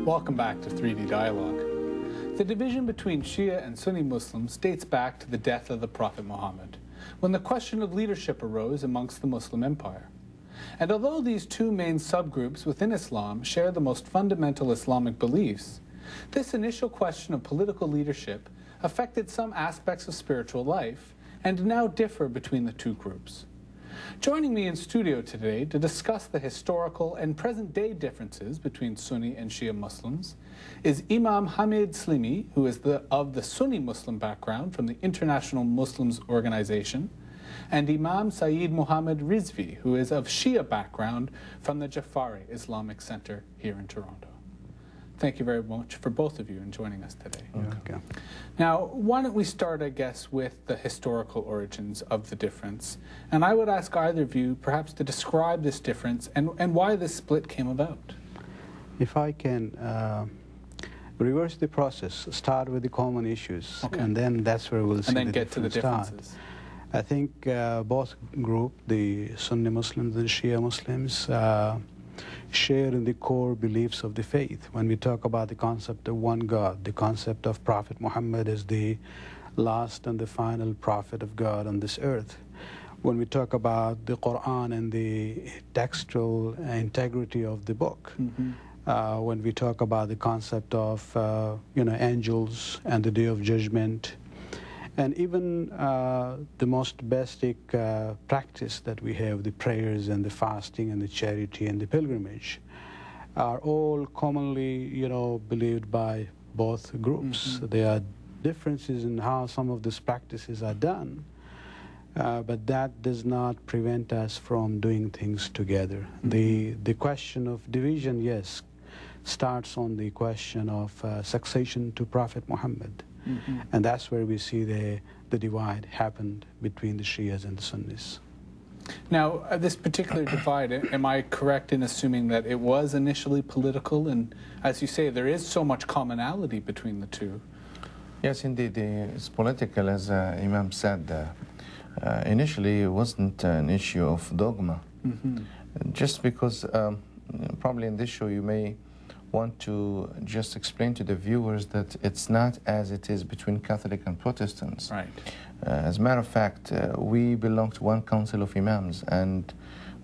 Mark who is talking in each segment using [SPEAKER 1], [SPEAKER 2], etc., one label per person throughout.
[SPEAKER 1] Welcome back to 3D Dialogue. The division between Shia and Sunni Muslims dates back to the death of the Prophet Muhammad, when the question of leadership arose amongst the Muslim empire. And although these two main subgroups within Islam share the most fundamental Islamic beliefs, this initial question of political leadership affected some aspects of spiritual life and now differ between the two groups. Joining me in studio today to discuss the historical and present-day differences between Sunni and Shia Muslims is Imam Hamid Slimi, who is of the Sunni Muslim background from the International Muslims Organization, and Imam Syed Muhammad Rizvi, who is of Shia background from the Ja'ffari Islamic Centre here in Toronto. Thank you very much for both of you in joining us today.
[SPEAKER 2] Okay.
[SPEAKER 1] Now, why don't we start, I guess, with the historical origins of the difference. And I would ask either of you perhaps to describe this difference and why this split came about.
[SPEAKER 2] If I can reverse the process, start with the common issues,
[SPEAKER 1] Okay.
[SPEAKER 2] and then that's where we'll see
[SPEAKER 1] And then
[SPEAKER 2] the
[SPEAKER 1] get to the
[SPEAKER 2] difference
[SPEAKER 1] differences.
[SPEAKER 2] I think both groups, the Sunni Muslims and Shia Muslims, share in the core beliefs of the faith. When we talk about the concept of one God, the concept of Prophet Muhammad as the last and the final prophet of God on this earth. When we talk about the Quran and the textual integrity of the book. When we talk about the concept of angels and the Day of Judgment, and even the most basic practice that we have, the prayers and the fasting and the charity and the pilgrimage, are all commonly, believed by both groups. There are differences in how some of these practices are done, but that does not prevent us from doing things together. The question of division, yes, starts on the question of succession to Prophet Muhammad. And that's where we see the divide happened between the Shias and the Sunnis.
[SPEAKER 1] Now, this particular divide, am I correct in assuming that it was initially political? And as you say, there is so much commonality between the two.
[SPEAKER 3] Yes, indeed, it's political, as Imam said. Initially, it wasn't an issue of dogma. Just because, probably in this show, you may want to just explain to the viewers that it's not as it is between Catholic and Protestants.
[SPEAKER 1] Right.
[SPEAKER 3] As a matter of fact, we belong to one council of imams, and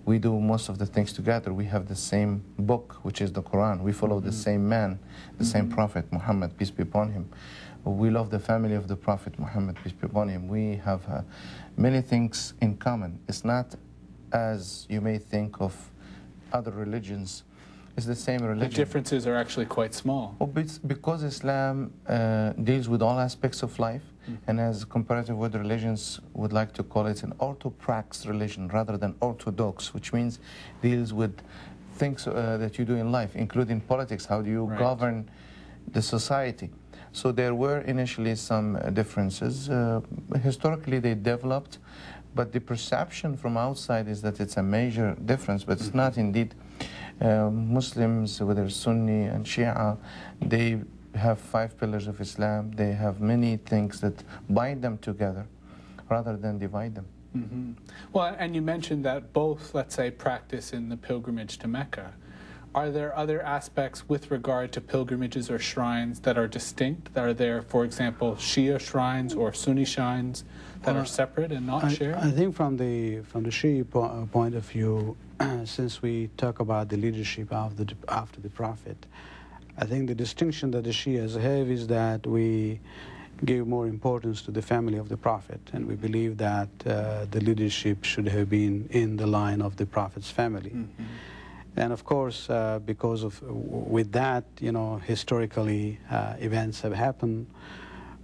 [SPEAKER 3] we do most of the things together. We have the same book, which is the Quran. We follow the same man, the same Prophet Muhammad, peace be upon him. We love the family of the Prophet Muhammad, peace be upon him. We have many things in common. It's not as you may think of other religions. It's the same religion.
[SPEAKER 1] The differences are actually quite small.
[SPEAKER 3] Well, because Islam deals with all aspects of life, and as comparative with religions would like to call it, an orthoprax religion rather than orthodox, which means deals with things that you do in life, including politics. How do you govern the society? So there were initially some differences. Historically, they developed, but the perception from outside is that it's a major difference, but it's not indeed. Muslims, whether Sunni and Shia, they have 5 pillars of Islam. They have many things that bind them together rather than divide them.
[SPEAKER 1] Well, and you mentioned that both, let's say, practice in the pilgrimage to Mecca. Are there other aspects with regard to pilgrimages or shrines that are distinct? Are there, for example, Shia shrines or Sunni shrines that are separate and not shared?
[SPEAKER 2] I think from the Shia point of view, since we talk about the leadership after the Prophet, I think the distinction that the Shias have is that we give more importance to the family of the Prophet, and we believe that the leadership should have been in the line of the Prophet's family. And of course, because of with that, historically events have happened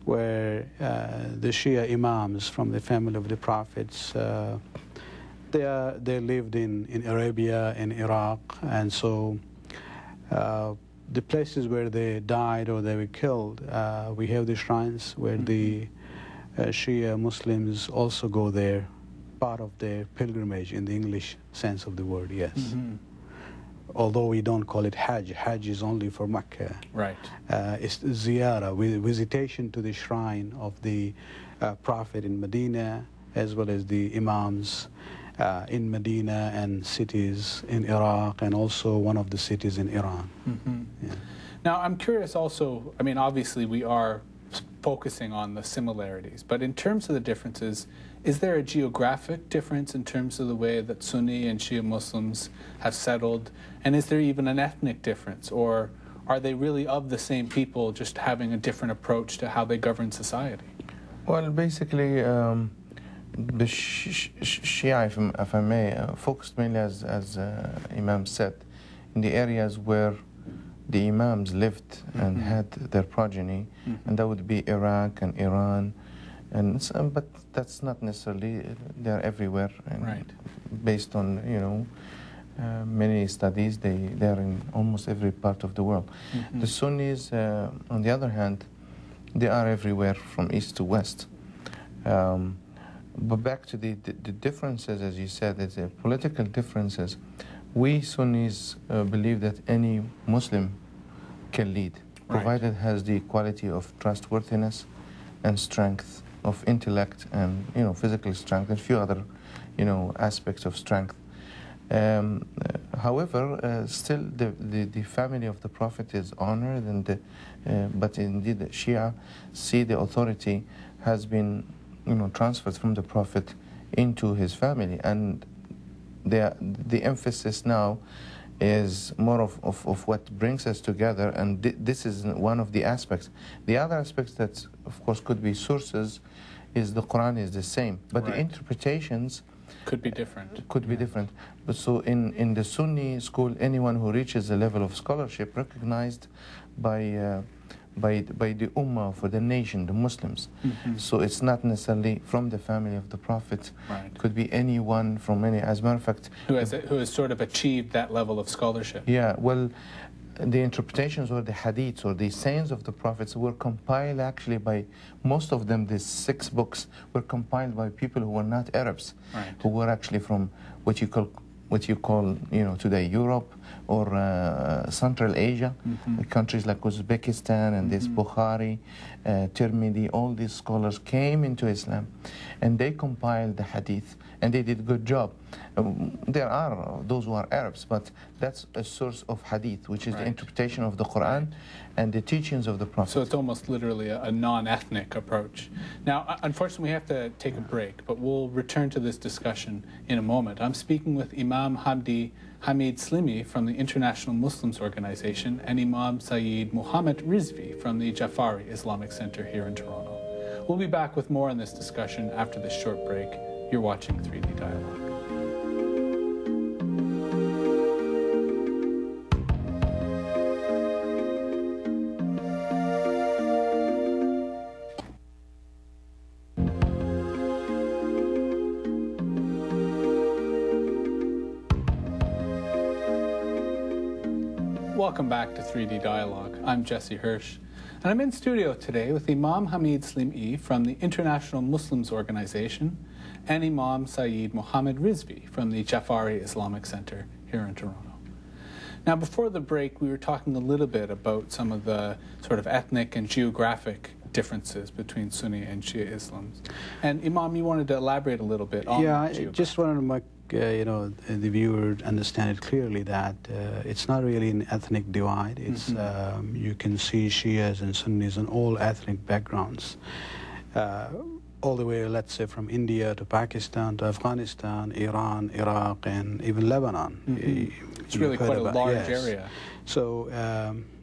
[SPEAKER 2] where the Shia Imams from the family of the Prophets, they lived in Arabia, in Iraq, and so the places where they died or they were killed, we have the shrines where the Shia Muslims also go there, part of their pilgrimage in the English sense of the word, yes. Although we don't call it Hajj. Hajj is only for Mecca.
[SPEAKER 1] Right.
[SPEAKER 2] It's ziyarah, visitation to the shrine of the Prophet in Medina, as well as the Imams in Medina and cities in Iraq, and also one of the cities in Iran.
[SPEAKER 1] Mm-hmm.
[SPEAKER 2] Yeah.
[SPEAKER 1] Now, I'm curious also, I mean, obviously we are focusing on the similarities, but in terms of the differences, is there a geographic difference in terms of the way that Sunni and Shia Muslims have settled? And is there even an ethnic difference? Or are they really of the same people, just having a different approach to how they govern society?
[SPEAKER 3] Well, basically, the Shia, if I may, focused mainly, as Imam said, in the areas where the Imams lived and had their progeny, and that would be Iraq and Iran, and but that's not necessarily, they're everywhere. And
[SPEAKER 1] right.
[SPEAKER 3] Based on, you know, many studies, they're in almost every part of the world. The Sunnis, on the other hand, they are everywhere from east to west. But back to the differences, as you said, it's political differences. We Sunnis believe that any Muslim can lead, provided has the quality of trustworthiness and strength of intellect and, you know, physical strength and a few other, you know, aspects of strength. However, still the family of the Prophet is honored, and but indeed the Shia see the authority has been, you know, transferred from the Prophet into his family, and the emphasis now is more of what brings us together, and this is one of the aspects. The other aspects that, of course, could be sources is the Quran is the same, but the interpretations
[SPEAKER 1] could be different.
[SPEAKER 3] Could be different. But so in the Sunni school, anyone who reaches a level of scholarship recognized by the Ummah, for the nation, the Muslims. So it's not necessarily from the family of the Prophet.
[SPEAKER 1] Right.
[SPEAKER 3] Could be anyone from any, as a matter of fact.
[SPEAKER 1] Who has sort of achieved that level of scholarship.
[SPEAKER 3] Yeah, well, the interpretations or the hadiths or the sayings of the Prophets were compiled actually by, most of them, these 6 books, were compiled by people who were not Arabs, who were actually from what you call, you know, today Europe or Central Asia, countries like Uzbekistan and this Bukhari, Tirmidhi, all these scholars came into Islam and they compiled the hadith, and they did a good job. There are those who are Arabs, but that's a source of hadith, which is the interpretation of the Quran and the teachings of the Prophet.
[SPEAKER 1] So it's almost literally a non-ethnic approach. Now, unfortunately, we have to take a break, but we'll return to this discussion in a moment. I'm speaking with Imam Hamid Slimi from the International Muslims Organization and Imam Syed Muhammad Rizvi from the Ja'ffari Islamic Centre here in Toronto. We'll be back with more on this discussion after this short break. You're watching 3D Dialogue. Welcome back to 3D Dialogue. I'm Jesse Hirsh, and I'm in studio today with Imam Hamid Slimi from the International Muslims Organization and Imam Syed Muhammad Rizvi from the Ja'ffari Islamic Centre here in Toronto. Now, before the break, we were talking a little bit about some of the sort of ethnic and geographic differences between Sunni and Shia Islam. And Imam, you wanted to elaborate a little bit on
[SPEAKER 2] I just wanted to make the viewer understand it clearly that it's not really an ethnic divide. It's you can see Shias and Sunnis in all ethnic backgrounds, all the way, let's say, from India to Pakistan to Afghanistan, Iran, Iraq, and even Lebanon.
[SPEAKER 1] It's really quite a large area.
[SPEAKER 2] So,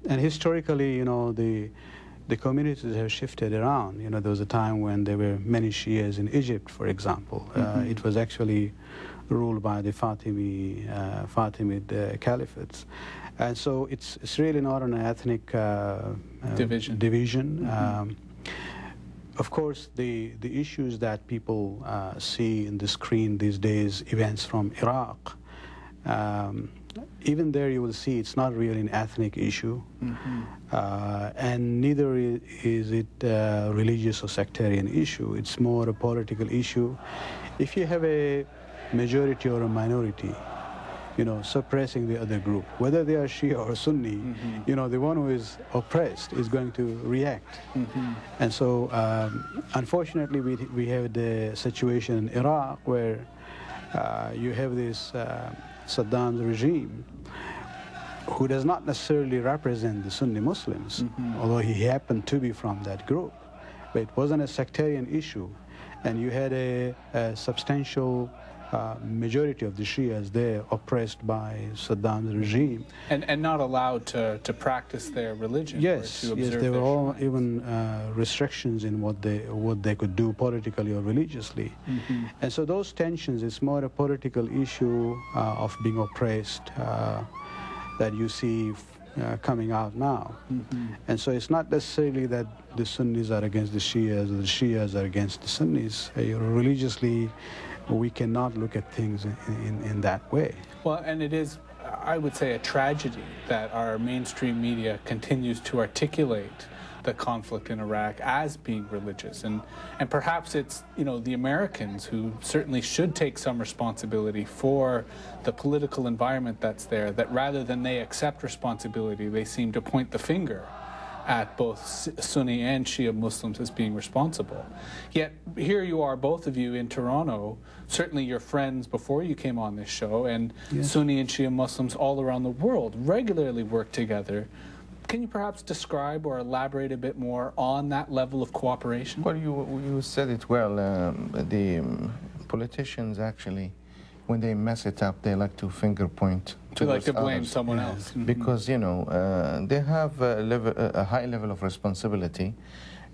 [SPEAKER 2] and historically, the communities have shifted around. There was a time when there were many Shias in Egypt, for example. It was actually ruled by the Fatimid caliphates. And so it's really not an ethnic division. Of course, the issues that people see in the screen these days, events from Iraq, even there you will see it's not really an ethnic issue, and neither is it a religious or sectarian issue. It's more a political issue. If you have a majority or a minority, suppressing the other group, whether they are Shia or Sunni, the one who is oppressed is going to react. And so, unfortunately, we have the situation in Iraq where you have this Saddam's regime who does not necessarily represent the Sunni Muslims, although he happened to be from that group. But it wasn't a sectarian issue, and you had a substantial majority of the Shias there oppressed by Saddam's regime.
[SPEAKER 1] And not allowed to practice their religion.
[SPEAKER 2] Yes,
[SPEAKER 1] or to
[SPEAKER 2] yes,
[SPEAKER 1] observe
[SPEAKER 2] there were
[SPEAKER 1] their
[SPEAKER 2] all
[SPEAKER 1] shrines.
[SPEAKER 2] even restrictions in what they could do politically or religiously. And so those tensions, it's more a political issue of being oppressed that you see coming out now. And so it's not necessarily that the Sunnis are against the Shias or the Shias are against the Sunnis. Religiously, we cannot look at things in that way.
[SPEAKER 1] Well, and it is, I would say, a tragedy that our mainstream media continues to articulate the conflict in Iraq as being religious. And perhaps it's, the Americans who certainly should take some responsibility for the political environment that's there, that rather than they accept responsibility, they seem to point the finger at both Sunni and Shia Muslims as being responsible. Yet here you are, both of you in Toronto, certainly your friends before you came on this show, and
[SPEAKER 2] yes.
[SPEAKER 1] Sunni and Shia Muslims all around the world regularly work together. Can you perhaps describe or elaborate a bit more on that level of cooperation?
[SPEAKER 3] Well, you said it well. The politicians actually, when they mess it up, they like to finger point.
[SPEAKER 1] They like to blame
[SPEAKER 3] others.
[SPEAKER 1] someone else.
[SPEAKER 3] Because, they have a high level of responsibility.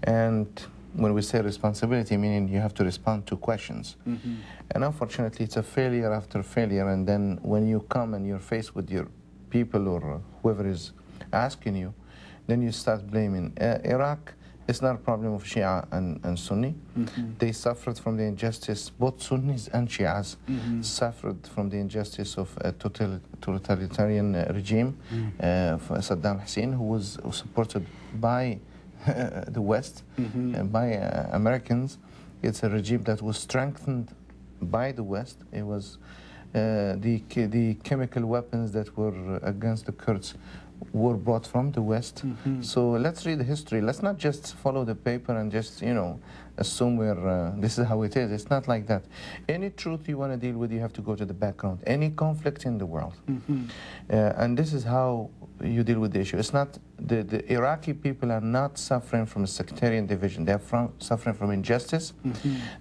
[SPEAKER 3] And when we say responsibility, meaning you have to respond to questions. And unfortunately, it's a failure after failure. And then when you come and you're faced with your people or whoever is asking you, then you start blaming. Iraq is not a problem of Shia and Sunni. They suffered from the injustice, both Sunnis and Shias suffered from the injustice of a totalitarian regime, Saddam Hussein, who was supported by the West, by Americans. It's a regime that was strengthened by the West. It was the chemical weapons that were against the Kurds were brought from the West. So let's read the history. Let's not just follow the paper and just, assume this is how it is. It's not like that. Any truth you want to deal with, you have to go to the background. Any conflict in the world. And this is how you deal with the issue. It's not, the Iraqi people are not suffering from a sectarian division. They're suffering from injustice.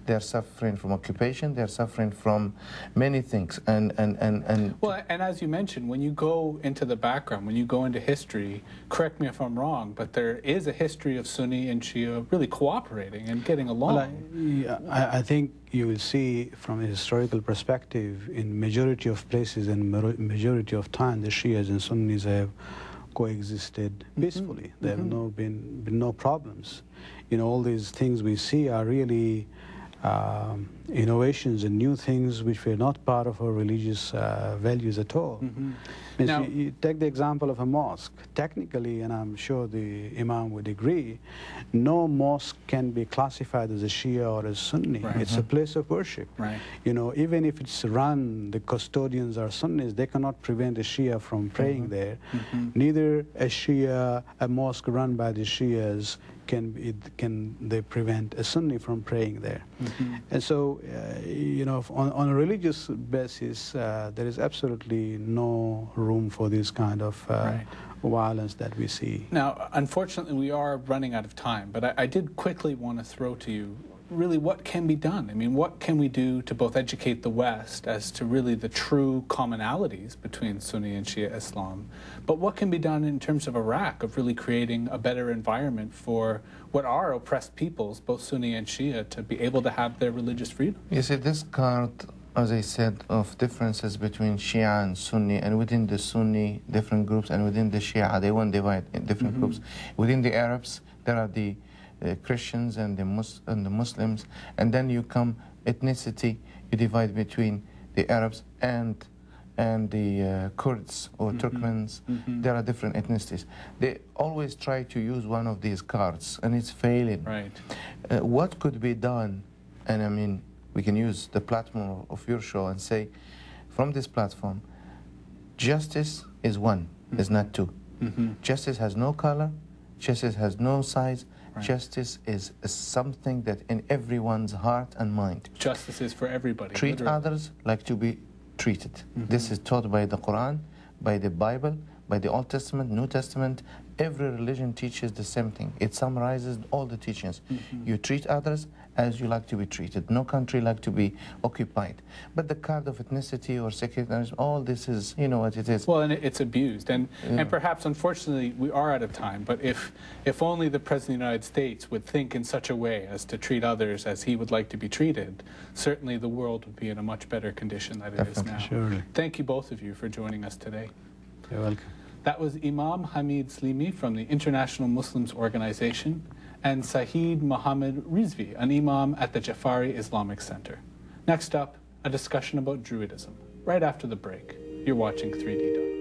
[SPEAKER 3] They're suffering from occupation. They're suffering from many things.
[SPEAKER 1] Well, and as you mentioned, when you go into the background, when you go into history, correct me if I'm wrong, but there is a history of Sunni and Shia really cooperating and getting along.
[SPEAKER 2] Well, I think you will see from a historical perspective, in majority of places and majority of time, the Shias and Sunnis have coexisted peacefully. There have been no problems. All these things we see are really innovations and new things which were not part of our religious values at all. Now, you take the example of a mosque. Technically, and I'm sure the Imam would agree, no mosque can be classified as a Shia or a Sunni.
[SPEAKER 1] Right.
[SPEAKER 2] It's a place of worship.
[SPEAKER 1] Right.
[SPEAKER 2] Even if it's run, the custodians are Sunnis, they cannot prevent a Shia from praying there. Neither a mosque run by the Shias can they prevent a Sunni from praying there. And so, on a religious basis, there is absolutely no room for this kind of violence that we see.
[SPEAKER 1] Now, unfortunately, we are running out of time, but I did quickly want to throw to you, really, what can be done? I mean, what can we do to both educate the West as to really the true commonalities between Sunni and Shia Islam, but what can be done in terms of Iraq, of really creating a better environment for what are oppressed peoples, both Sunni and Shia, to be able to have their religious freedom?
[SPEAKER 3] You see, this card, as I said, of differences between Shia and Sunni, and within the Sunni, different groups, and within the Shia, they won't divide in different groups. Within the Arabs, there are the Christians and the Muslims, and then you come ethnicity, you divide between the Arabs and the Kurds or Turkmens. There are different ethnicities. They always try to use one of these cards, and it's failing.
[SPEAKER 1] Right.
[SPEAKER 3] What could be done, and I mean, we can use the platform of your show and say, from this platform, justice is one, is not two. Justice has no color, justice has no size. Right. Justice is something that in everyone's heart and mind.
[SPEAKER 1] Justice is for everybody.
[SPEAKER 3] Treat others like to be treated. This is taught by the Quran, by the Bible, by the Old Testament, New Testament. Every religion teaches the same thing. It summarizes all the teachings. You treat others as you like to be treated. No country like to be occupied. But the card of ethnicity or secularism, all this is, you know what it is.
[SPEAKER 1] Well, and it's abused. And perhaps, unfortunately, we are out of time. But if only the President of the United States would think in such a way as to treat others as he would like to be treated, certainly the world would be in a much better condition than it is now.
[SPEAKER 2] Surely.
[SPEAKER 1] Thank you, both of you, for joining us today.
[SPEAKER 2] You're welcome.
[SPEAKER 1] That was Imam Hamid Slimi from the International Muslims Organization and Syed Mohammed Rizvi, an imam at the Ja'ffari Islamic Centre. Next up, a discussion about Druidism, right after the break. You're watching 3D.